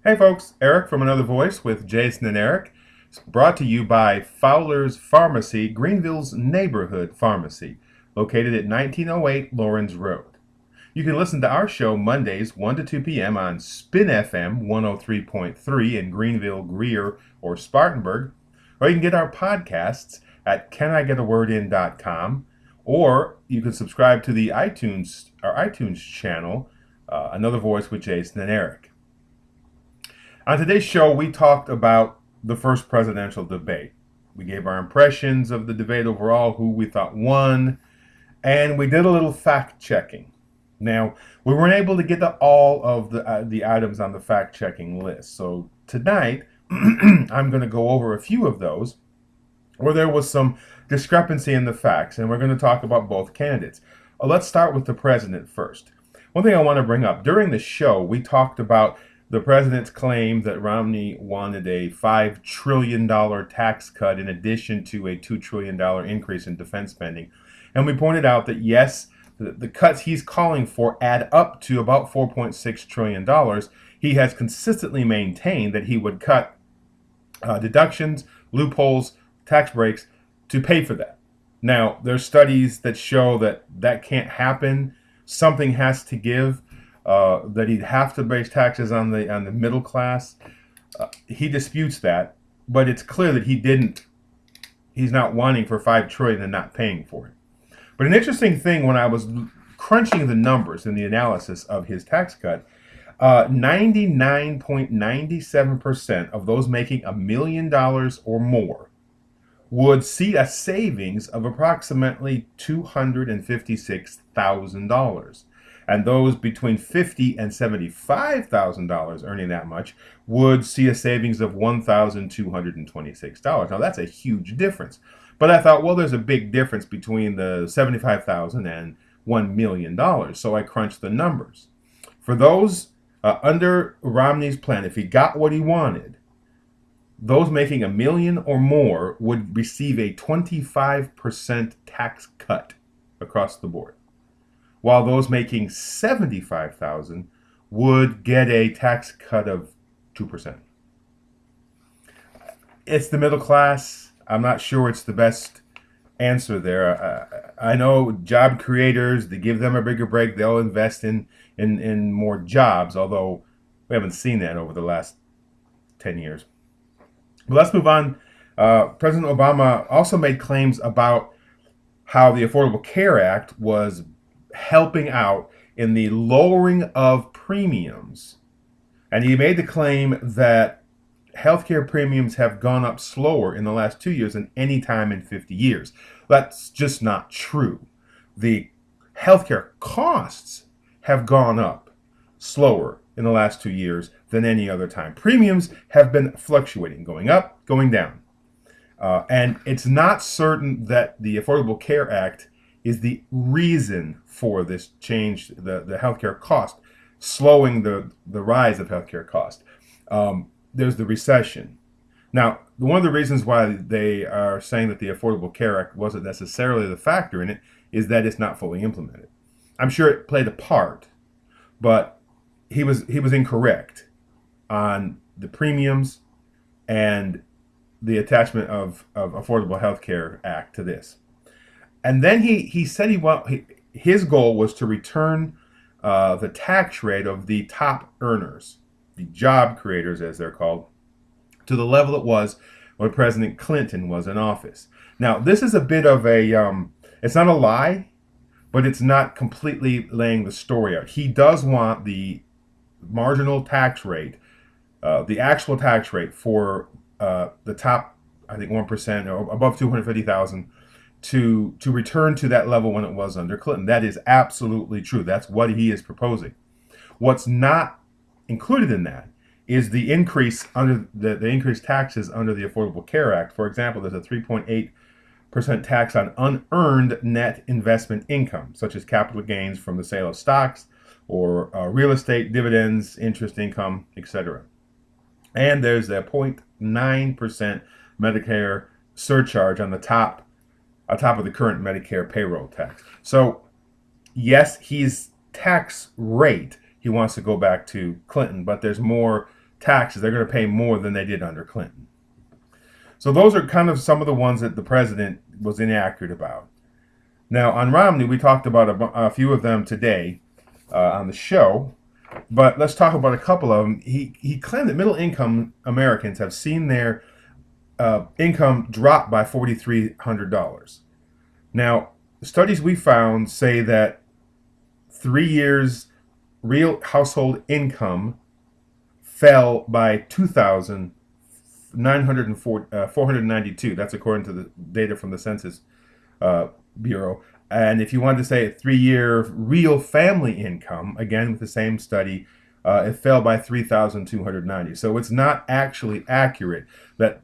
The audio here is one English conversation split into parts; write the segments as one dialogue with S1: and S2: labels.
S1: Hey folks, Eric from Another Voice with Jason and Eric. It's brought to you by Fowler's Pharmacy, Greenville's neighborhood pharmacy, located at 1908 Lawrence Road. You can listen to our show Mondays 1 to 2 p.m. on Spin FM 103.3 in Greenville, Greer, or Spartanburg, or you can get our podcasts at canigetawordin.com, or you can subscribe to our iTunes channel, Another Voice with Jason and Eric. On today's show, we talked about the first presidential debate. We gave our impressions of the debate overall, who we thought won, and we did a little fact checking. Now, we weren't able to get to all of the items on the fact checking list. So tonight, I'm going to go over a few of those where there was some discrepancy in the facts, and we're going to talk about both candidates. Let's start with the president first. One thing I want to bring up, during the show, we talked about the president's claim that Romney wanted a $5 trillion tax cut in addition to a $2 trillion increase in defense spending. And we pointed out that, yes, the cuts he's calling for add up to about $4.6 trillion. He has consistently maintained that he would cut deductions, loopholes, tax breaks to pay for that. Now, there's studies that show that that can't happen. Something has to give. That he'd have to raise taxes on the middle class. He disputes that, but it's clear that he's not wanting for $5 trillion and not paying for it. But an interesting thing, when I was crunching the numbers in the analysis of his tax cut, 99.97% of those making $1 million or more would see a savings of approximately $256,000. And those between $50,000 and $75,000 earning that much would see a savings of $1,226. Now, that's a huge difference. But I thought, well, there's a big difference between the $75,000 and $1 million. So I crunched the numbers. For those under Romney's plan, if he got what he wanted, those making $1 million or more would receive a 25% tax cut across the board, while those making $75,000 would get a tax cut of 2%. It's the middle class. I'm not sure it's the best answer there. I know job creators, they give them a bigger break. They'll invest in more jobs, although we haven't seen that over the last 10 years. But let's move on. President Obama also made claims about how the Affordable Care Act was helping out in the lowering of premiums. And he made the claim that healthcare premiums have gone up slower in the last 2 years than any time in 50 years. That's just not true. The healthcare costs have gone up slower in the last 2 years than any other time. Premiums have been fluctuating, going up, going down. And it's not certain that the Affordable Care Act is the reason for this change, the healthcare cost, slowing the rise of healthcare cost. There's the recession. Now, one of the reasons why they are saying that the Affordable Care Act wasn't necessarily the factor in it is that it's not fully implemented. I'm sure it played a part, but he was incorrect on the premiums and the attachment of Affordable Health Care Act to this. And then he said his goal was to return the tax rate of the top earners, the job creators as they're called, to the level it was when President Clinton was in office. Now, this is a bit of it's not a lie, but it's not completely laying the story out. He does want the marginal tax rate, the actual tax rate for the top, I think 1% or above 250,000 to return to that level when it was under Clinton. That is absolutely true. That's what he is proposing. What's not included in that is the increase under the increased taxes under the Affordable Care Act. For example, there's a 3.8% tax on unearned net investment income, such as capital gains from the sale of stocks or real estate, dividends, interest income, etc. And there's a 0.9% Medicare surcharge on top of the current Medicare payroll tax. So, yes, his tax rate, he wants to go back to Clinton, but there's more taxes, they're going to pay more than they did under Clinton. So those are kind of some of the ones that the president was inaccurate about. Now, on Romney, we talked about a few of them today on the show, but let's talk about a couple of them. He claimed that middle income Americans have seen their income drop by $4,300. Now, the studies we found say that 3 years real household income fell by 492. That's according to the data from the Census Bureau. And if you wanted to say a 3-year real family income, again with the same study, it fell by 3,290. So it's not actually accurate that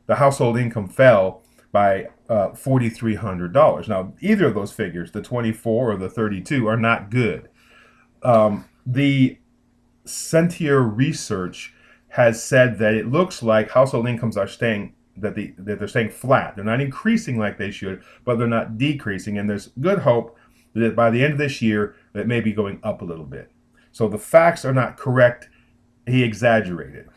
S1: the household income fell by $4,300. Now, either of those figures, the 24 or the 32, are not good. The Centier research has said that it looks like household incomes are staying that they're staying flat. They're not increasing like they should, but they're not decreasing. And there's good hope that by the end of this year, it may be going up a little bit. So the facts are not correct. He exaggerated.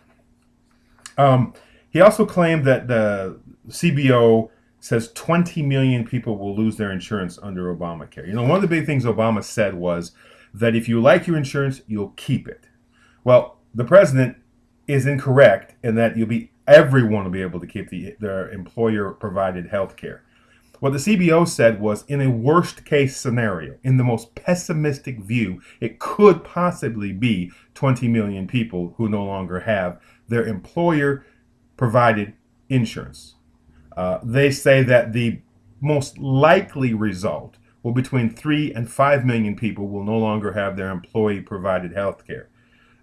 S1: He also claimed that the CBO says 20 million people will lose their insurance under Obamacare. You know, one of the big things Obama said was that if you like your insurance, you'll keep it. Well, the president is incorrect in that everyone will be able to keep their employer-provided health care. What the CBO said was, in a worst-case scenario, in the most pessimistic view, it could possibly be 20 million people who no longer have their employer-provided insurance. They say that the most likely result will be between 3 and 5 million people will no longer have their employee-provided health care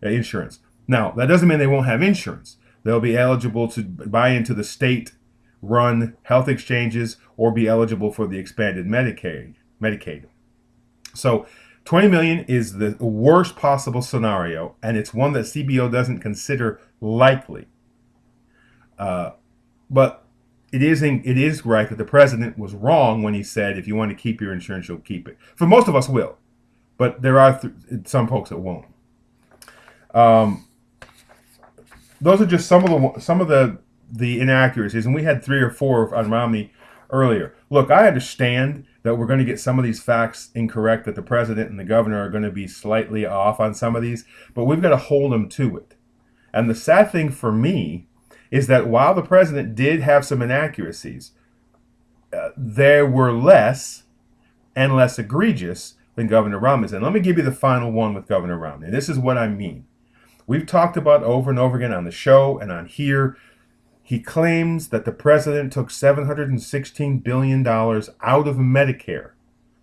S1: insurance. Now, that doesn't mean they won't have insurance. They'll be eligible to buy into the state-run health exchanges or be eligible for the expanded Medicaid. So 20 million is the worst possible scenario, and it's one that CBO doesn't consider likely. But it is right that the president was wrong when he said, if you want to keep your insurance, you'll keep it. For most of us will, but there are some folks that won't. Those are just some of the inaccuracies, and we had 3 or 4 on Romney earlier. Look, I understand that we're going to get some of these facts incorrect, that the president and the governor are going to be slightly off on some of these, but we've got to hold them to it. And the sad thing for me is that while the president did have some inaccuracies, there were less and less egregious than Governor Romney's. And let me give you the final one with Governor Romney. This is what I mean. We've talked about over and over again on the show and on here. He claims that the president took $716 billion out of Medicare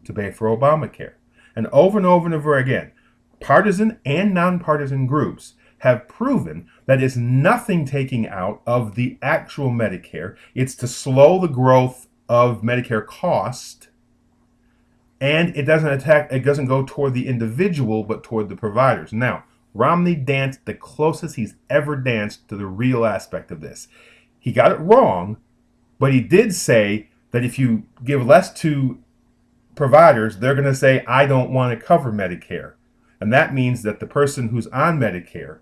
S1: to pay for Obamacare. And over again, partisan and nonpartisan groups have proven that it's nothing taking out of the actual Medicare. It's to slow the growth of Medicare cost, and it doesn't go toward the individual, but toward the providers. Now, Romney danced the closest he's ever danced to the real aspect of this. He got it wrong, but he did say that if you give less to providers, they're going to say, I don't want to cover Medicare. And that means that the person who's on Medicare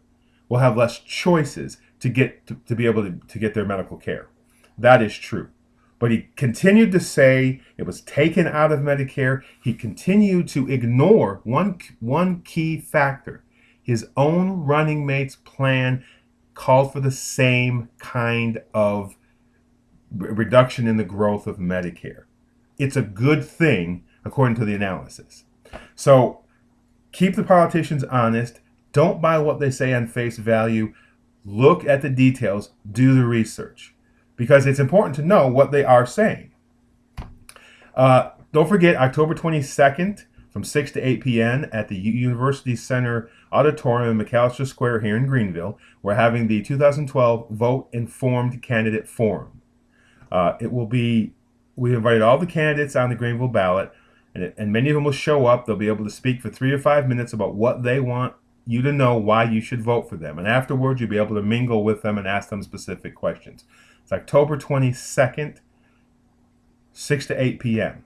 S1: will have less choices to be able to get their medical care. That is true. But he continued to say it was taken out of Medicare. He continued to ignore one key factor. His own running mate's plan called for the same kind of reduction in the growth of Medicare. It's a good thing, according to the analysis. So keep the politicians honest. Don't buy what they say on face value. Look at the details. Do the research. Because it's important to know what they are saying. Don't forget, October 22nd, from 6 to 8 p.m. at the University Center Auditorium in McAllister Square here in Greenville, we're having the 2012 Vote Informed Candidate Forum. We invited all the candidates on the Greenville ballot, and many of them will show up. They'll be able to speak for 3 or 5 minutes about what they want you to know, why you should vote for them. And afterwards, you'll be able to mingle with them and ask them specific questions. It's October 22nd, 6 to 8 p.m.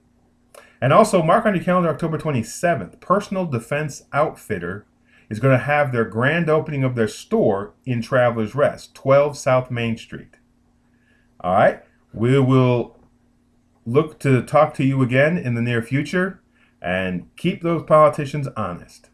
S1: And also, mark on your calendar October 27th, Personal Defense Outfitter is going to have their grand opening of their store in Travelers Rest, 12 South Main Street. All right. We will look to talk to you again in the near future, and keep those politicians honest.